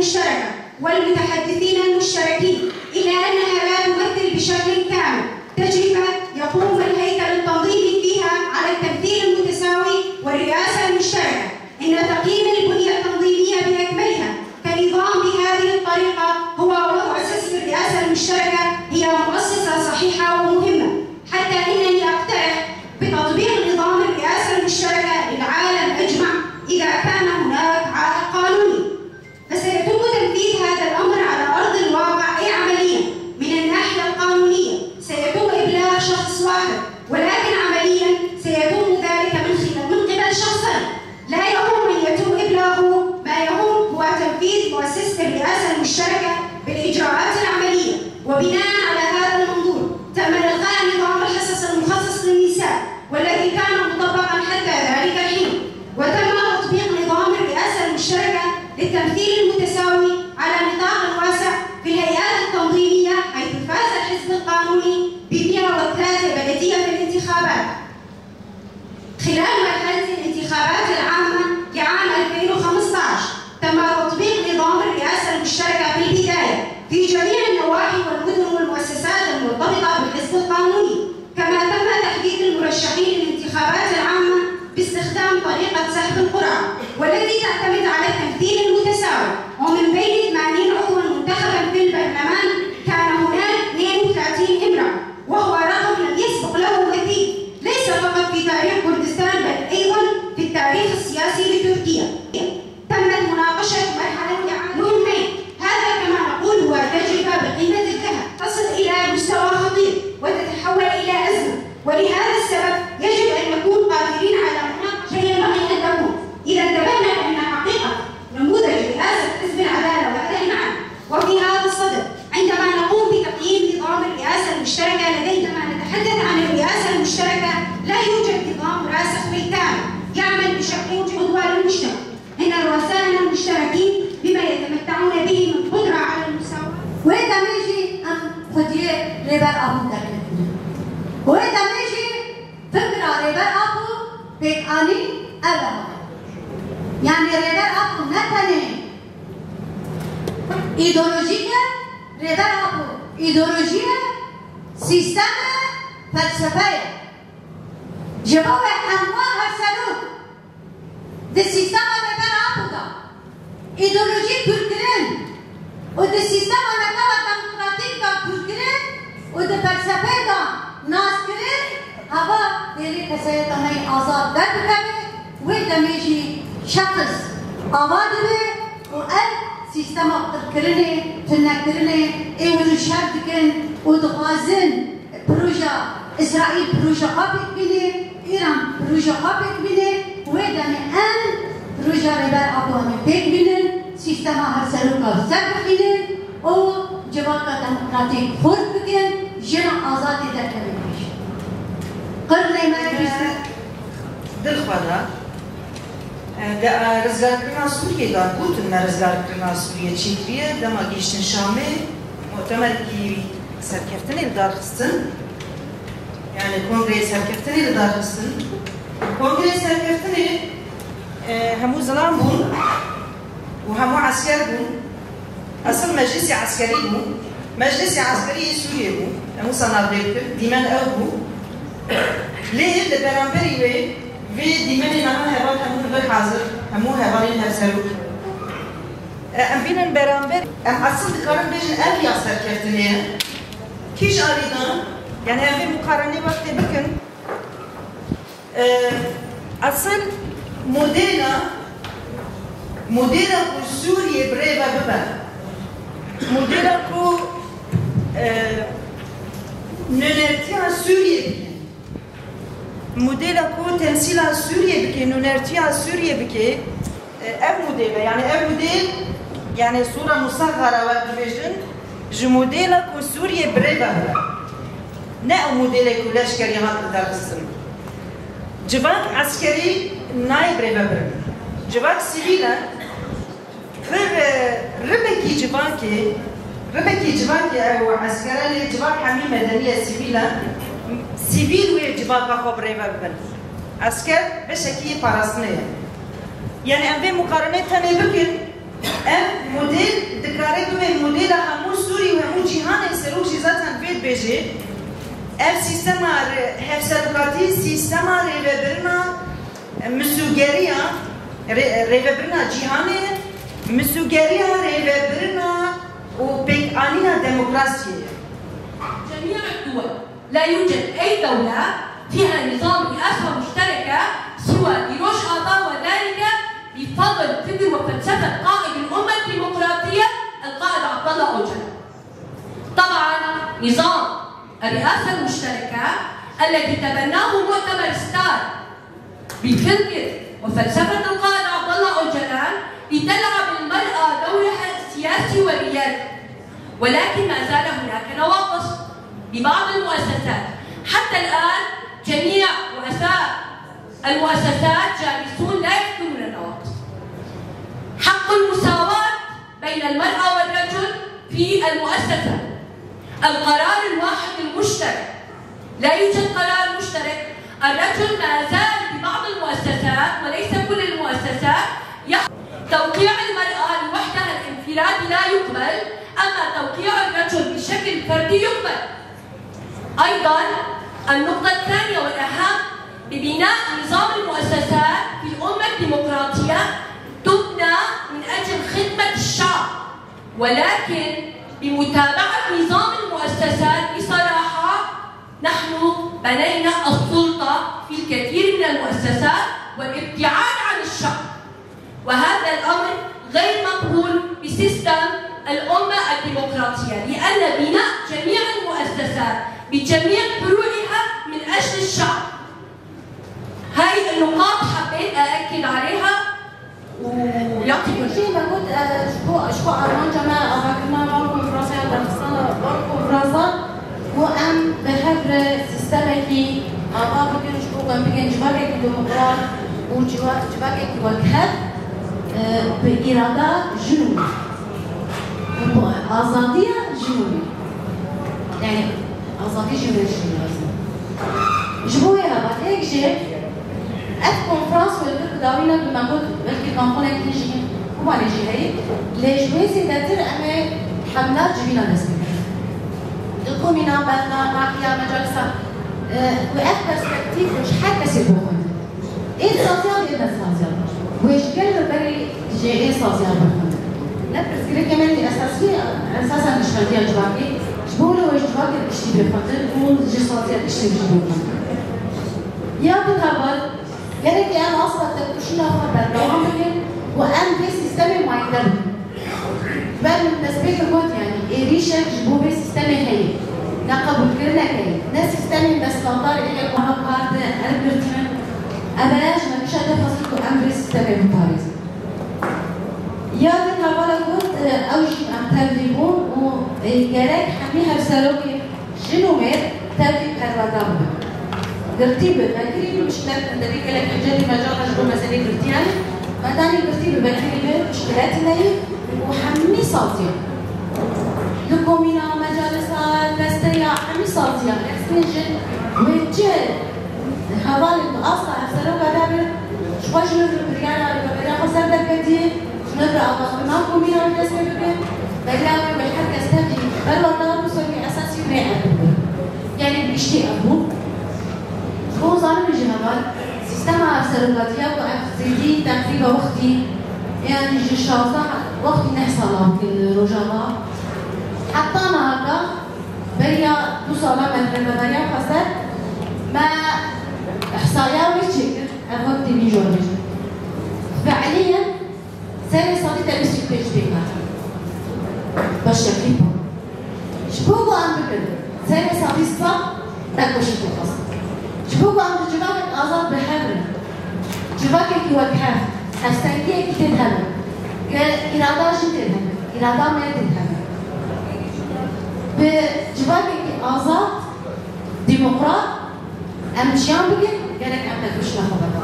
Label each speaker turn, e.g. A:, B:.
A: المشتركة والمتحدثين المشتركين، إلا أنها لا تمثل بشكل كامل تجربة يقوم الهيكل التنظيمي فيها على التمثيل المتساوي والرئاسة المشتركة. إن تقييم البنية التنظيمية بأكملها كنظام بهذه الطريقة هو وضع أساس الرئاسة المشتركة هي مؤسسة صحيحة ومهمة، حتى إنني أقترح بتطبيق نظام الرئاسة المشتركة للعالم أجمع إذا كان هناك عائق قانوني. فسيتم تنفيذ هذا الأمر على أرض الواقع أي عمليا. من الناحية القانونية سيتم إبلاغ شخص واحد، ولكن عمليا سيتم ذلك من قبل شخصين. لا يهم من يتم إبلاغه، ما يهم هو تنفيذ مؤسسة الرئاسة المشتركة بالإجراءات العملية. وبناء على هذا المنظور تم إلغاء نظام الحصص المخصص للنساء والذي كان مطبقا حتى ذلك الحين، وتم تطبيق نظام الرئاسة المشتركة للتمثيل المتساوي على نطاق واسع في الهيئات التنظيمية، حيث فاز الحزب القانوني ب 103 بلدية في الانتخابات. خلال مرحلة الانتخابات العامة لعام 2015 تم تطبيق نظام الرئاسة المشتركة في البداية في جميع النواحي والمدن والمؤسسات المرتبطة بالحزب القانوني، كما تم تحديد المرشحين للانتخابات العامة باستخدام طريقة سحب القرعة والتي تعتمد على التمثيل المتساوي. ومن بين 80 عضوا منتخبا في البرلمان كان هناك 32 امرأة، وهو رقم لم يسبق له مثيل ليس فقط في تاريخ كردستان بل أيضا في التاريخ السياسي لتركيا. تمت مناقشة مرحلة مهمين، هذا كما نقول هو تجربة بقيمة الذهب تصل إلى مستوى خطير وتتحول إلى أزمة، ولهذا السبب يجب أن نكون قادرين على مناقشة ينبغي أن تكون. إذا انتبهنا أن حقيقة نموذج رئاسة حزب العدالة وحده معا، وفي هذا الصدد عندما نقوم بتقييم نظام الرئاسة المشتركة لدينا، عندما نتحدث عن الرئاسة المشتركة لا يوجد نظام راسخ بالكامل يعمل بشكل قدوة للمجتمع. هن رؤسائنا المشتركين بما يتمتعون به من قدرة على المساواة.
B: وإذا نجي خديه ريبر أبو تكلفنا، وإذا نجي فكرة ريبر أبو بيتاني أبدا، يعني ريبر أبو نتني إيديولوژية، ريبر أبو إيديولوژية سيستم فلسفية جواب أنواع السلوك ده سيستم ريبر أبو ده إيديولوژي كولتوريل وده سيستم ديمقراطيك ده كولتوريل وده فلسفة ده ناس كريل هوا ديري كسية تمي آزاد ده بكبه وده ميجي شخص آباد به وقال سيستم كريني تنكريني ايوه شرط كن ودغازن بروجا إسرائيل بروجا قابك بني إيران بروجا قابك بني وده مئن بروجا ربار أبواني بيك بني سيستم هرسلوكا سبب بني او جواكا ديمقراطيك خود بكن جنا آزادي در كبيرش قرني ما يجيسي
C: دلخوانا رزگار کرنا سوریه دار بود ان رزگار کرنا سوریه چیتریه دما گیشتن شامه معتمد کی سرکفتنی دار خستن يعني كونغرس سرکفتنی دار خستن كونغرس سرکفتنی همو ظلام بون وهمو عسكر بون اصل مجلس عسكري بون مجلس عسكري سوريا بون همو صناديق ديمان او بون ليه لبرامبري في ديماني نحن هبال همو غير حاضر همو هبالين هبسلوك ام بينن برامبر ام اصل دكارن بيجن ام يا سركفتنية كيش آليدان يعني هم مقارنة وقت بكن اصل موديلا كو سوريا بريبا ببا موديلا كو ننرتيا سوريا موديل كو تمثيل سوريا بكي نونرتيا سوريا بكي اب موديل يعني اب موديل يعني صورة مصغرة وبيجن جو موديل كو سوريا بريبا نا موديل كو لشكري هات درسن جواك عسكري ناي بريبا برن جواك سيفيلا ربكي جواكي او عسكري جواك حمي مدنية سيفيلا سيفيل ويجباك خو بريبا ببن عسكر بشكل باراسنية يعني ام في مقارنة تاني بكن ام موديل دكراري دومين موديل همو سوري وهمو جهان سلوك جزاتان فيد بيجي اف سيستما هف سلوكاتي سيستما ريفبرنا مسوغيريا ريفبرنا جهان مسوغيريا ريفبرنا وبيك انينا ديمقراطيه.
D: جميع الدول لا يوجد اي دوله فيها نظام رئاسه مشتركه سوى ديروش اعضاء وذلك بفضل فكر وفلسفه قائد الامه الديمقراطيه القائد عبد الله اوجلان. طبعا نظام الرئاسه المشتركه الذي تبناه مؤتمر ستار بفكر وفلسفه القائد عبد الله اوجلان لتلعب المراه دورها السياسي والريادي، ولكن ما زال هناك نواقص ببعض المؤسسات. حتى الان جميع رؤساء المؤسسات جالسون لا يذكرون النواقص. حق المساواة بين المرأة والرجل في المؤسسة، القرار الواحد المشترك، لا يوجد قرار مشترك. الرجل ما زال في بعض المؤسسات وليس كل المؤسسات توقيع المرأة لوحدها الانفرادي لا يقبل، أما توقيع الرجل بشكل فردي يقبل. أيضا النقطة الثانية والأهم ببناء نظام المؤسسات في الأمة الديمقراطية تبنى من أجل خدمة الشعب، ولكن بمتابعة نظام المؤسسات بصراحة نحن بنينا السلطة في الكثير من المؤسسات والابتعاد عن الشعب، وهذا الأمر غير مقبول بسيستم الأمة الديمقراطية، لأن بناء جميع المؤسسات بجميع فروعها من أجل الشعب. هاي النقاط حبيت أأكد عليها ويعطيكم
B: شيء ما قلت شكو أرمان جماعة أفكرنا باركم فرنسا درستنا باركم فرنسا وأم بحبر سيستمكي أبا بكن شكو كان بكن جباكي ديمقراط وجباكي وكهب بإرادة جنوبية آزادية جنوبية، يعني آزادية جنوبية جبوية بعد هيك شيء أف كونفرنس والفرق داوينا بما قلت بلكي كونفرنس نجي وما نجي هاي لجوي سيداتر أما حملات جبينا نسبة الكومينا بلنا معقيا مجالسة وأف برسبكتيف مش حتى سيبوهن إيه السوسيال إيه السوسيال ويش كلمة بري جي إيه السوسيال بخون لا برسكري كمان الأساسية أساسا مش فردية جواكي جبوله ويش جواكي الاشتي بخون وجي سوسيال الاشتي بخون يا بتهبل قالت لي انا اصلا تكتشينا خبر لو عملين وان في سيستم معين بل بالنسبه لكم يعني ريشه جبوا بي سيستم هي نقبل كلنا هي ناس سيستم بس لطار اللي هو كارد البرتين ابلاش ما فيش هدف خاصكم امر سيستم بطاريز يا بتهبل قلت اوجي ام تبليغون وجالك حميها رسالوكي شنو مير تبليغ الرقابه قرتي ببكري مشكلات عندك لك جالي مجال مشغول مسألة قرتيان ما داني قرتي ببكري مشكلات لي وحمي صوتي لكومينا مجالسها بستريا حمي صوتي اكستنشن وجه هذا اصلا افسروا كذا شوي شنو بريانا بريانا خسر دكتي نبرا اقصى ما كومينا بس بكري بلاوي بالحركه استجي بل والله بسوي اساسي يعني بيشتي ابو هو ظالم الجنرال سيستم سرقاتية وأفزيدي تقريبا وقتي يعني جشازة وقتي نحصل كل رجالة حتى نهارده بريا توصل من بريا خسر ما إحصائية ويشكل أفوت بيجورج فعليا ساري صديقة بس يكتش بيها بشكل شبوكو أمريكا ساري صديقة تكوش الخاص شبوكو عند جواكك آزاد بحبر جواكك وكهف هستنكيك تدهن إرادة شي تدهن إرادة ما تدهن بجواكك آزاد ديمقراط أم جيان بكن قالك أم تدوش لخبر